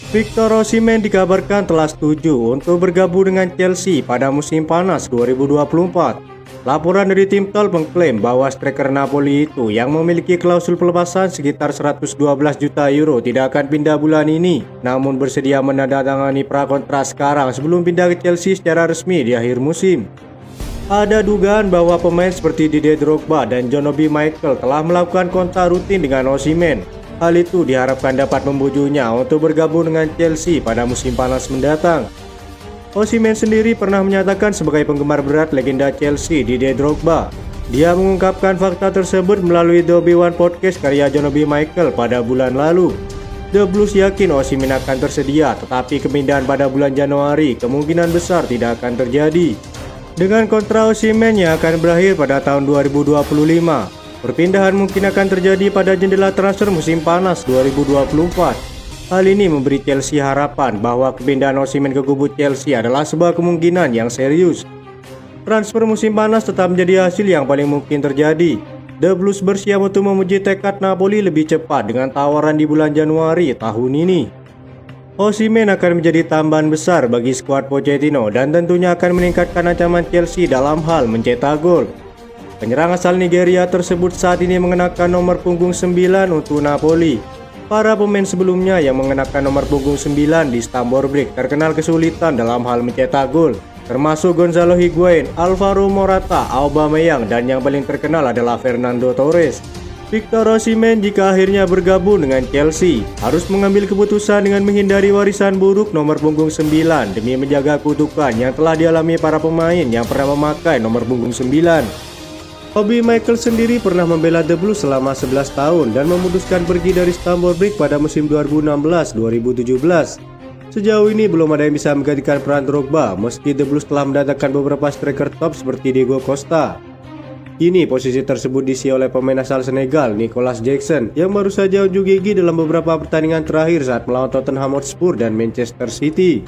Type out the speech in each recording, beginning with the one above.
Victor Osimhen dikabarkan telah setuju untuk bergabung dengan Chelsea pada musim panas 2024. Laporan dari tim Tol mengklaim bahwa striker Napoli itu yang memiliki klausul pelepasan sekitar 112 juta euro tidak akan pindah bulan ini, namun bersedia menandatangani prakontrak sekarang sebelum pindah ke Chelsea secara resmi di akhir musim. Ada dugaan bahwa pemain seperti Didier Drogba dan John Obi Mikel telah melakukan kontak rutin dengan Osimhen. Hal itu diharapkan dapat membujuknya untuk bergabung dengan Chelsea pada musim panas mendatang. Osimhen sendiri pernah menyatakan sebagai penggemar berat legenda Chelsea Didier Drogba. Dia mengungkapkan fakta tersebut melalui The Obi-Wan Podcast karya John Obi Mikel pada bulan lalu. The Blues yakin Osimhen akan tersedia, tetapi kepindahan pada bulan Januari kemungkinan besar tidak akan terjadi. Dengan kontrak Osimhen yang akan berakhir pada tahun 2025, perpindahan mungkin akan terjadi pada jendela transfer musim panas 2024. Hal ini memberi Chelsea harapan bahwa kepindahan Osimhen ke kubu Chelsea adalah sebuah kemungkinan yang serius. Transfer musim panas tetap menjadi hasil yang paling mungkin terjadi. The Blues bersiap untuk memuji tekad Napoli lebih cepat dengan tawaran di bulan Januari tahun ini. Osimhen akan menjadi tambahan besar bagi skuad Pochettino dan tentunya akan meningkatkan ancaman Chelsea dalam hal mencetak gol. Penyerang asal Nigeria tersebut saat ini mengenakan nomor punggung 9 untuk Napoli. Para pemain sebelumnya yang mengenakan nomor punggung 9 di Stamford Bridge terkenal kesulitan dalam hal mencetak gol, termasuk Gonzalo Higuain, Alvaro Morata, Aubameyang, dan yang paling terkenal adalah Fernando Torres. Victor Osimhen jika akhirnya bergabung dengan Chelsea harus mengambil keputusan dengan menghindari warisan buruk nomor punggung 9 demi menjaga kutukan yang telah dialami para pemain yang pernah memakai nomor punggung 9. Obi Mikel sendiri pernah membela The Blues selama 11 tahun dan memutuskan pergi dari Stamford Bridge pada musim 2016-2017. Sejauh ini belum ada yang bisa menggantikan peran Drogba meski The Blues telah mendatangkan beberapa striker top seperti Diego Costa. Kini posisi tersebut diisi oleh pemain asal Senegal, Nicolas Jackson, yang baru saja unjuk gigi dalam beberapa pertandingan terakhir saat melawan Tottenham Hotspur dan Manchester City.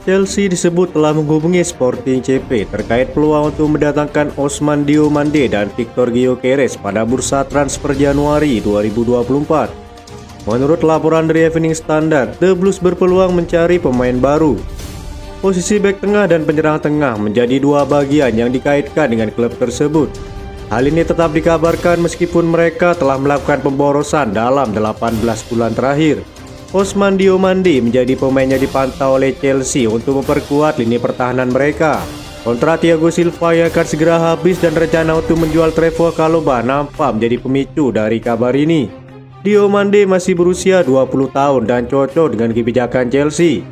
Chelsea disebut telah menghubungi Sporting CP terkait peluang untuk mendatangkan Ousmane Diomande dan Victor Gyökeres pada bursa transfer Januari 2024. Menurut laporan dari Evening Standard, The Blues berpeluang mencari pemain baru. Posisi bek tengah dan penyerang tengah menjadi dua bagian yang dikaitkan dengan klub tersebut. Hal ini tetap dikabarkan meskipun mereka telah melakukan pemborosan dalam 18 bulan terakhir. Ousmane Diomande menjadi pemain yang dipantau oleh Chelsea untuk memperkuat lini pertahanan mereka. Kontrak Thiago Silva yang akan segera habis dan rencana untuk menjual Trevoh Chalobah nampak menjadi pemicu dari kabar ini. Diomande masih berusia 20 tahun dan cocok dengan kebijakan Chelsea.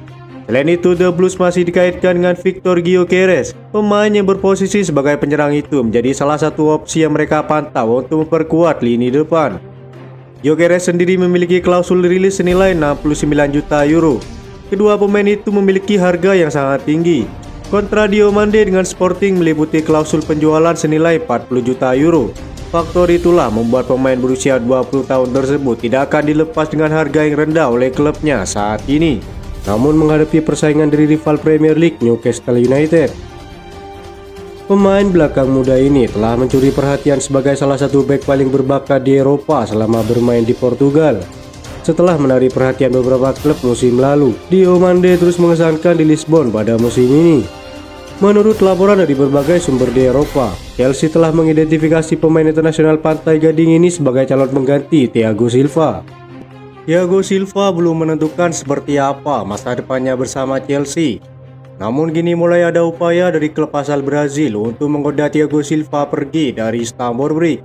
Selain itu, The Blues masih dikaitkan dengan Victor Gyökeres. Pemain yang berposisi sebagai penyerang itu menjadi salah satu opsi yang mereka pantau untuk memperkuat lini depan. Gyökeres sendiri memiliki klausul rilis senilai 69 juta euro. Kedua pemain itu memiliki harga yang sangat tinggi. Kontrak Diomande dengan Sporting meliputi klausul penjualan senilai 40 juta euro. Faktor itulah membuat pemain berusia 20 tahun tersebut tidak akan dilepas dengan harga yang rendah oleh klubnya saat ini. Namun menghadapi persaingan dari rival Premier League Newcastle United, pemain belakang muda ini telah mencuri perhatian sebagai salah satu bek paling berbakat di Eropa selama bermain di Portugal. Setelah menarik perhatian beberapa klub musim lalu, Diomande terus mengesankan di Lisbon pada musim ini. Menurut laporan dari berbagai sumber di Eropa, Chelsea telah mengidentifikasi pemain internasional Pantai Gading ini sebagai calon pengganti Thiago Silva. Thiago Silva belum menentukan seperti apa masa depannya bersama Chelsea. Namun kini mulai ada upaya dari klub asal Brazil untuk menggoda Thiago Silva pergi dari Stamford Bridge.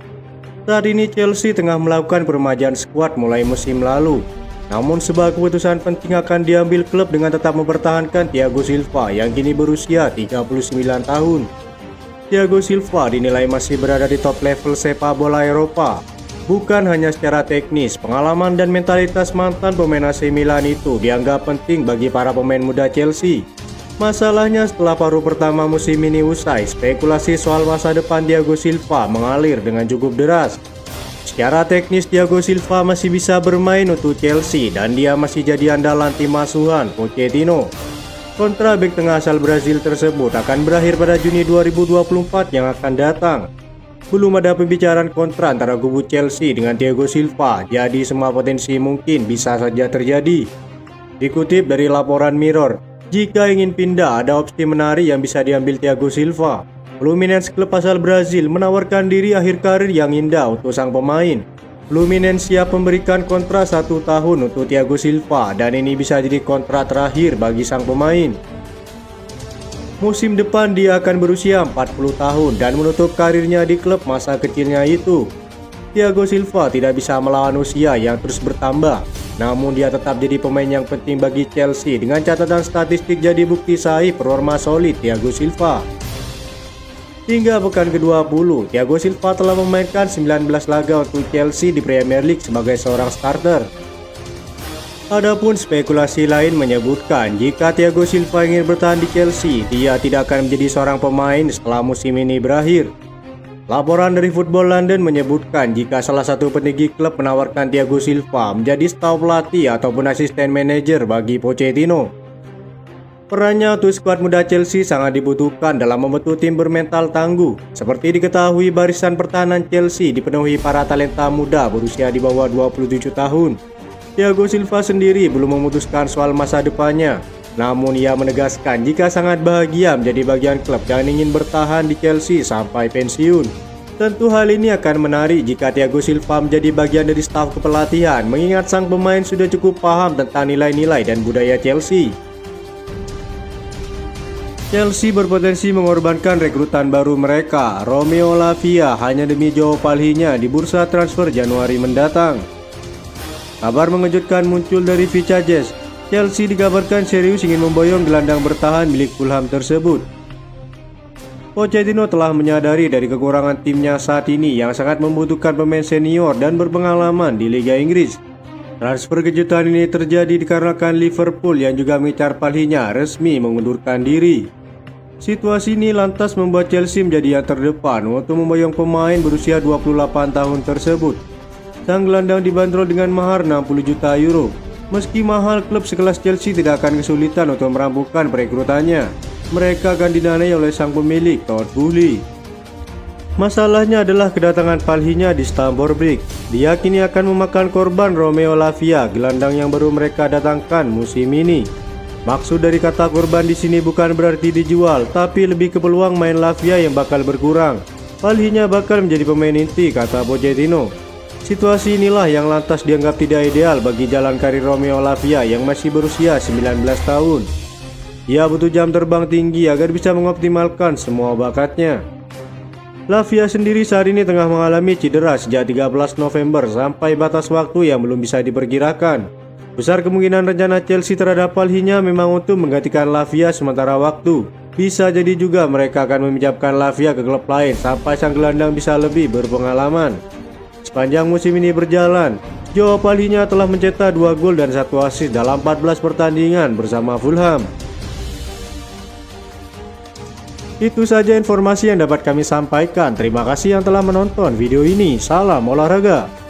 Saat ini Chelsea tengah melakukan peremajaan skuad mulai musim lalu. Namun sebuah keputusan penting akan diambil klub dengan tetap mempertahankan Thiago Silva yang kini berusia 39 tahun. Thiago Silva dinilai masih berada di top level sepak bola Eropa. Bukan hanya secara teknis, pengalaman dan mentalitas mantan pemain AC Milan itu dianggap penting bagi para pemain muda Chelsea. Masalahnya setelah paruh pertama musim ini usai, spekulasi soal masa depan Thiago Silva mengalir dengan cukup deras. Secara teknis Thiago Silva masih bisa bermain untuk Chelsea dan dia masih jadi andalan tim asuhan Pochettino. Kontrak bek tengah asal Brazil tersebut akan berakhir pada Juni 2024 yang akan datang. Belum ada pembicaraan kontrak antara kubu Chelsea dengan Thiago Silva, jadi semua potensi mungkin bisa saja terjadi. Dikutip dari laporan Mirror, jika ingin pindah ada opsi menarik yang bisa diambil Thiago Silva. Fluminense, klub asal Brazil, menawarkan diri akhir karir yang indah untuk sang pemain. Fluminense siap memberikan kontrak 1 tahun untuk Thiago Silva dan ini bisa jadi kontrak terakhir bagi sang pemain. Musim depan dia akan berusia 40 tahun dan menutup karirnya di klub masa kecilnya itu. Thiago Silva tidak bisa melawan usia yang terus bertambah, namun dia tetap jadi pemain yang penting bagi Chelsea dengan catatan statistik jadi bukti sahih performa solid Thiago Silva. Hingga pekan ke-20, Thiago Silva telah memainkan 19 laga untuk Chelsea di Premier League sebagai seorang starter. Adapun spekulasi lain menyebutkan jika Thiago Silva ingin bertahan di Chelsea, dia tidak akan menjadi seorang pemain setelah musim ini berakhir. Laporan dari Football London menyebutkan jika salah satu petinggi klub menawarkan Thiago Silva menjadi staf pelatih ataupun asisten manajer bagi Pochettino. Perannya untuk skuad muda Chelsea sangat dibutuhkan dalam membentuk tim bermental tangguh. Seperti diketahui, barisan pertahanan Chelsea dipenuhi para talenta muda berusia di bawah 27 tahun. Thiago Silva sendiri belum memutuskan soal masa depannya, namun ia menegaskan jika sangat bahagia menjadi bagian klub dan ingin bertahan di Chelsea sampai pensiun. Tentu hal ini akan menarik jika Thiago Silva menjadi bagian dari staf kepelatihan, mengingat sang pemain sudah cukup paham tentang nilai-nilai dan budaya Chelsea. Chelsea berpotensi mengorbankan rekrutan baru mereka, Romeo Lavia, hanya demi Joao Palhinha di bursa transfer Januari mendatang. Kabar mengejutkan muncul dari Vicajes. Chelsea dikabarkan serius ingin memboyong gelandang bertahan milik Fulham tersebut. Pochettino telah menyadari dari kekurangan timnya saat ini yang sangat membutuhkan pemain senior dan berpengalaman di Liga Inggris. Transfer kejutan ini terjadi dikarenakan Liverpool yang juga mengincar Palhinha resmi mengundurkan diri. Situasi ini lantas membuat Chelsea menjadi yang terdepan untuk memboyong pemain berusia 28 tahun tersebut. Sang gelandang dibanderol dengan mahar 60 juta euro. Meski mahal, klub sekelas Chelsea tidak akan kesulitan untuk merampungkan perekrutannya. Mereka akan didanai oleh sang pemilik, Todd Boehly. Masalahnya adalah kedatangan Palhinha di Stamford Bridge. Diyakini akan memakan korban Romeo Lavia, gelandang yang baru mereka datangkan musim ini. Maksud dari kata korban di sini bukan berarti dijual, tapi lebih ke peluang main Lavia yang bakal berkurang. Palhinha bakal menjadi pemain inti, kata Pochettino. Situasi inilah yang lantas dianggap tidak ideal bagi jalan karir Romeo Lavia yang masih berusia 19 tahun. Ia butuh jam terbang tinggi agar bisa mengoptimalkan semua bakatnya. Lavia sendiri saat ini tengah mengalami cedera sejak 13 November sampai batas waktu yang belum bisa diperkirakan. Besar kemungkinan rencana Chelsea terhadap Palhinha memang untuk menggantikan Lavia sementara waktu. Bisa jadi juga mereka akan meminjamkan Lavia ke klub lain sampai sang gelandang bisa lebih berpengalaman. Sepanjang musim ini berjalan, Joao Palhinha telah mencetak 2 gol dan 1 assist dalam 14 pertandingan bersama Fulham. Itu saja informasi yang dapat kami sampaikan. Terima kasih yang telah menonton video ini. Salam olahraga.